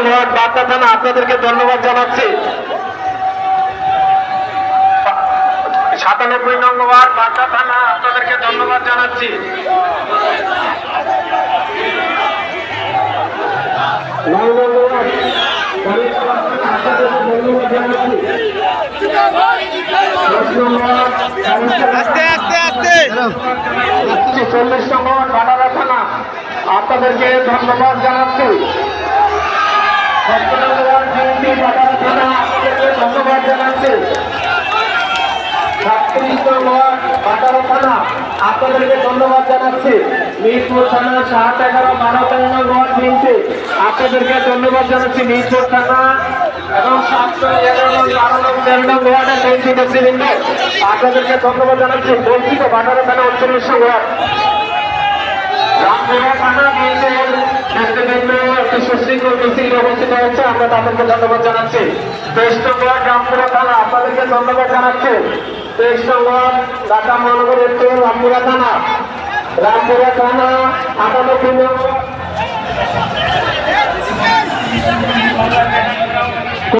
নং ওয়ার্ড বাগদা থানা আপনাদেরকে ধন্যবাদ জানাচ্ছি। 97 নং ওয়ার্ড বাগদা থানা আপনাদেরকে ধন্যবাদ জানাচ্ছি। 9 নং ওয়ার্ড আস্তে আস্তে আস্তে 40 নং ওয়ার্ড ভাটারা থানা আপনাদেরকে ধন্যবাদ জানাচ্ছি। 17 নং ওয়ার্ড বিএনপি ভাটারা থানা আপনাদেরকে ধন্যবাদ জানাচ্ছি। 37 নং ওয়ার্ড ভাটারা থানা আপনাদেরকে ধন্যবাদ জানাচ্ছি। মিরপুর থানা 7, 11, 12, 13 নং ওয়ার্ড বিএনপি আপনাদেরকে ধন্যবাদ জানাচ্ছি। মিরপুর থানা এবং 7, 11, 12 নং 13 নং ওয়ার্ডের বিএনপি নেতৃবৃন্দ আপনাদেরকে ধন্যবাদ জানাচ্ছি। বলছি তো ভাটারা থানা 39 নং ওয়ার্ড রামপুরা থানা বিএনপির নেতৃবৃন্দ একটি সুশৃঙ্খল মিছিল অবস্থিত হয়েছে, আমরা তাদেরকে ধন্যবাদ জানাচ্ছি। 23 নং ওয়ার্ড রামপুরা থানা আপনাদেরকে ধন্যবাদ জানাচ্ছি। 23 নং ওয়ার্ড ঢাকা মহানগর উত্তর রামপুরা থানা 98 নং ওয়ার্ড